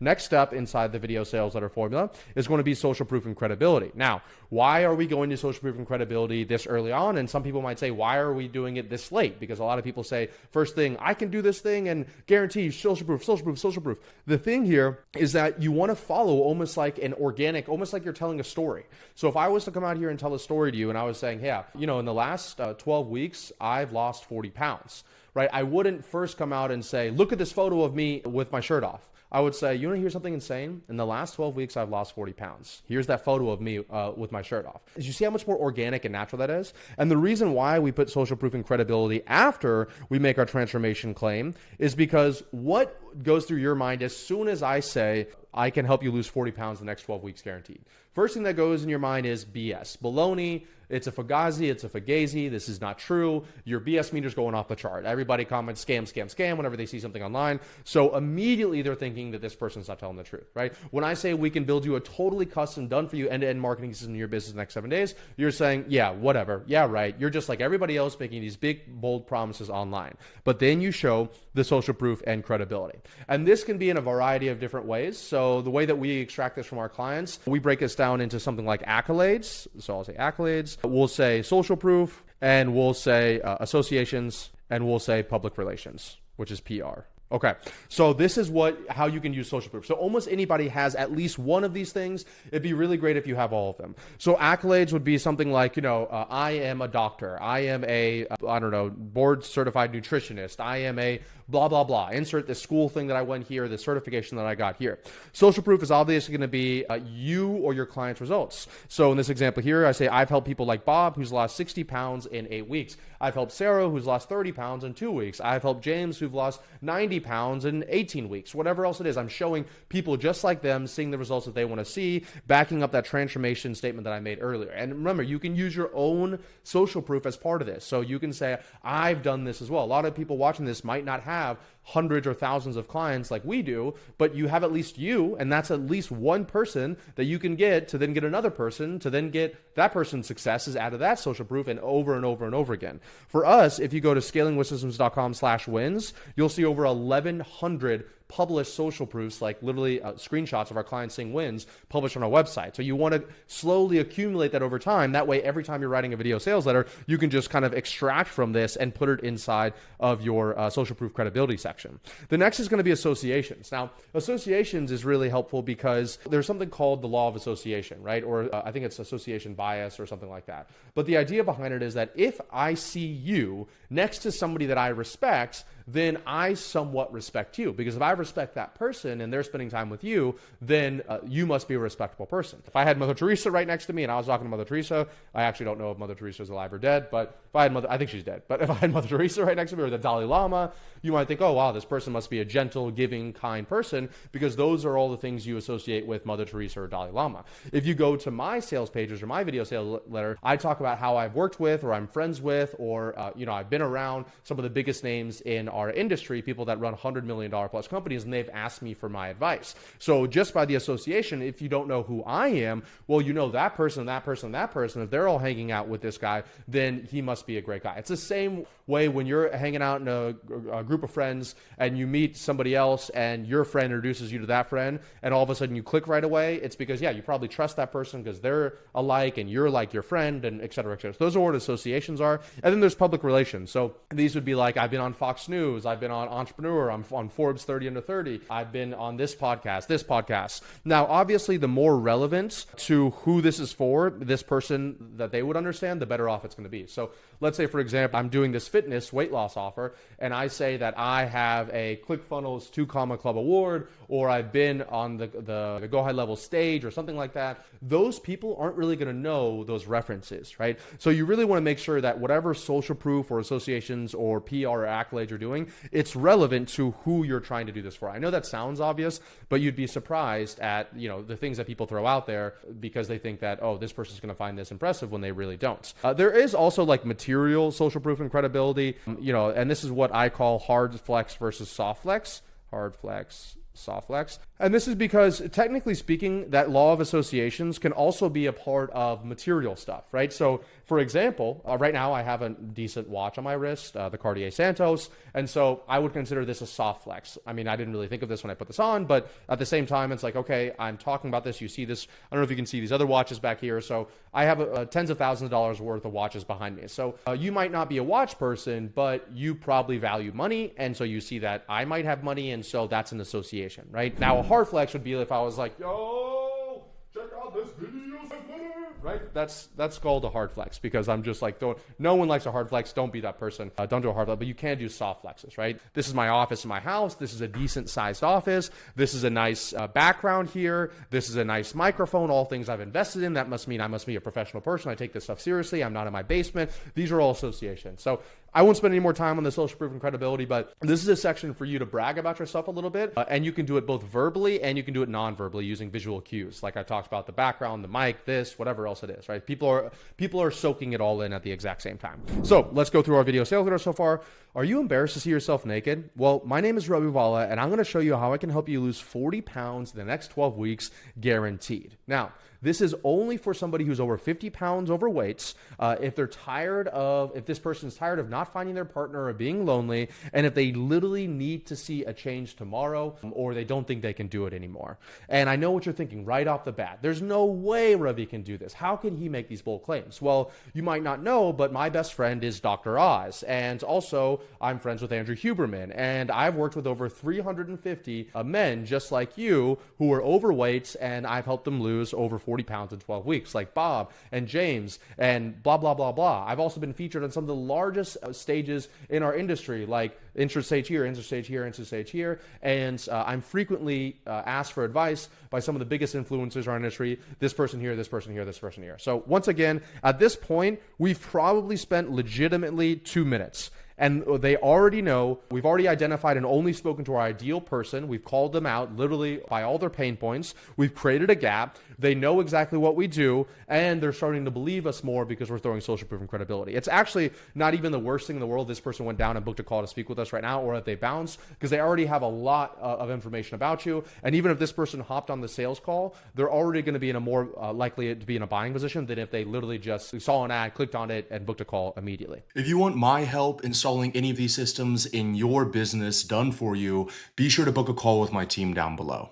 Next step inside the video sales letter formula is going to be social proof and credibility. Now, why are we going to social proof and credibility this early on? And some people might say, why are we doing it this late? Because a lot of people say, first thing, I can do this thing and guarantee social proof, social proof, social proof. The thing here is that you want to follow almost like an organic, almost like you're telling a story. So if I was to come out here and tell a story to you and I was saying, yeah, in the last 12 weeks, I've lost 40 pounds, right? I wouldn't first come out and say, look at this photo of me with my shirt off. I would say, you want to hear something insane? In the last 12 weeks, I've lost 40 pounds. Here's that photo of me with my shirt off. Did you see how much more organic and natural that is? And the reason why we put social proof and credibility after we make our transformation claim is because what goes through your mind as soon as I say, I can help you lose 40 pounds in the next 12 weeks guaranteed. First thing that goes in your mind is BS, baloney. It's a fugazi, it's a fugazi, this is not true. Your BS meter's going off the chart. Everybody comments scam, scam, scam whenever they see something online. So immediately they're thinking that this person's not telling the truth, right? When I say we can build you a totally custom, done for you end-to-end marketing system in your business in the next 7 days, you're saying, yeah, whatever. Yeah, right. You're just like everybody else making these big, bold promises online. But then you show the social proof and credibility. And this can be in a variety of different ways. So the way that we extract this from our clients, we break this down into something like accolades. So I'll say accolades. We'll say social proof, and we'll say associations, and we'll say public relations, which is PR. Okay, so this is how you can use social proof. So almost anybody has at least one of these things. It'd be really great if you have all of them. So accolades would be something like, I am a doctor. I am a, board certified nutritionist. I am a blah, blah, blah. Insert this school thing that I went here, the certification that I got here. Social proof is obviously going to be you or your client's results. So in this example here, I say, I've helped people like Bob, who's lost 60 pounds in 8 weeks. I've helped Sarah, who's lost 30 pounds in 2 weeks. I've helped James, who've lost 90 pounds in 18 weeks. Whatever else it is, I'm showing people just like them, seeing the results that they want to see, backing up that transformation statement that I made earlier. And remember, you can use your own social proof as part of this. So you can say, I've done this as well. A lot of people watching this might not have hundreds or thousands of clients like we do, but you have at least you, and that's at least one person that you can get to then get another person to then get that person's successes out of that social proof, and over and over and over again. For us, if you go to scalingwithsystems.com/wins, you'll see over 1,100 published social proofs, like literally screenshots of our clients seeing wins published on our website. So you want to slowly accumulate that over time. That way, every time you're writing a video sales letter, you can just kind of extract from this and put it inside of your social proof credibility section. The next is going to be associations. Now, associations is really helpful because there's something called the law of association, right? Or I think it's association bias or something like that. But the idea behind it is that if I see you next to somebody that I respect, then I somewhat respect you. Because if I respect that person and they're spending time with you, then you must be a respectable person. If I had Mother Teresa right next to me and I was talking to Mother Teresa, I actually don't know if Mother Teresa is alive or dead, but if I had I think she's dead. But if I had Mother Teresa right next to me, or the Dalai Lama, you might think, oh wow, this person must be a gentle, giving, kind person, because those are all the things you associate with Mother Teresa or Dalai Lama. If you go to my sales pages or my video sales letter, I talk about how I've worked with, or I'm friends with, or I've been around some of the biggest names in our industry, people that run $100 million plus companies, and they've asked me for my advice. So just by the association, if you don't know who I am, well, you know that person, that person, that person. If they're all hanging out with this guy, then he must be a great guy. It's the same way when you're hanging out in a group of friends and you meet somebody else and your friend introduces you to that friend, and all of a sudden you click right away. It's because, yeah, you probably trust that person because they're alike and you're like your friend, and et cetera, et cetera. So those are what associations are. And then there's public relations. So these would be like, I've been on Fox News, I've been on Entrepreneur, I'm on Forbes 30 Under 30, I've been on this podcast. Now, obviously, the more relevant to who this is for, this person that they would understand, the better off it's going to be. So let's say, for example, I'm doing this fitness weight loss offer, and I say that I have a ClickFunnels 2 Comma Club award, or I've been on the Go High Level stage or something like that. Those people aren't really going to know those references, right? So you really want to make sure that whatever social proof or associations or PR or accolades you're doing, it's relevant to who you're trying to do this for. I know that sounds obvious, but you'd be surprised at the things that people throw out there because they think that, oh, this person's going to find this impressive when they really don't. There is also like material social proof and credibility, and this is what I call hard flex versus soft flex. Hard flex, soft flex. And this is because, technically speaking, that law of associations can also be a part of material stuff, right? So, for example, right now I have a decent watch on my wrist, the Cartier Santos, and so I would consider this a soft flex. I mean, I didn't really think of this when I put this on, but at the same time, it's like, okay, I'm talking about this. You see this. I don't know if you can see these other watches back here. So I have tens of thousands of dollars worth of watches behind me. So you might not be a watch person, but you probably value money, and so you see that I might have money, and so that's an association, right? Now, a hard flex would be if I was like, yo, check out this video, right? That's called a hard flex, because I'm just like, no one likes a hard flex. Don't be that person. Don't do a hard flex, but you can do soft flexes, right? This is my office in my house. This is a decent sized office. This is a nice background here. This is a nice microphone, all things I've invested in. That must mean I must be a professional person. I take this stuff seriously. I'm not in my basement. These are all associations. So I won't spend any more time on the social proof and credibility, but this is a section for you to brag about yourself a little bit. And you can do it both verbally and you can do it non-verbally using visual cues. Like I talked about the background, the mic, this, whatever else it is, right? People are soaking it all in at the exact same time. So let's go through our video sales letter so far. Are you embarrassed to see yourself naked? Well, my name is Ravi Abuvala, and I'm going to show you how I can help you lose 40 pounds in the next 12 weeks, guaranteed. Now, this is only for somebody who's over 50 pounds overweight, if this person is tired of not finding their partner or being lonely, and if they literally need to see a change tomorrow, or they don't think they can do it anymore. And I know what you're thinking right off the bat. There's no way Ravi can do this. How can he make these bold claims? Well, you might not know, but my best friend is Dr. Oz, and also I'm friends with Andrew Huberman, and I've worked with over 350 men just like you who are overweight, and I've helped them lose over 40 pounds in 12 weeks, like Bob and James and blah, blah, blah, blah. I've also been featured on some of the largest stages in our industry, like intro stage here, intro stage here, intro stage here. And I'm frequently asked for advice by some of the biggest influencers in our industry, this person here, this person here, this person here. So once again, at this point, we've probably spent legitimately 2 minutes. And they already know, we've already identified and only spoken to our ideal person. We've called them out literally by all their pain points. We've created a gap. They know exactly what we do, and they're starting to believe us more because we're throwing social proof and credibility. It's actually not even the worst thing in the world. This person went down and booked a call to speak with us right now, or if they bounce, because they already have a lot of information about you. And even if this person hopped on the sales call, they're already going to be in a more likely to be in a buying position than if they literally just saw an ad, clicked on it, and booked a call immediately. If you want my help installing any of these systems in your business done for you, be sure to book a call with my team down below.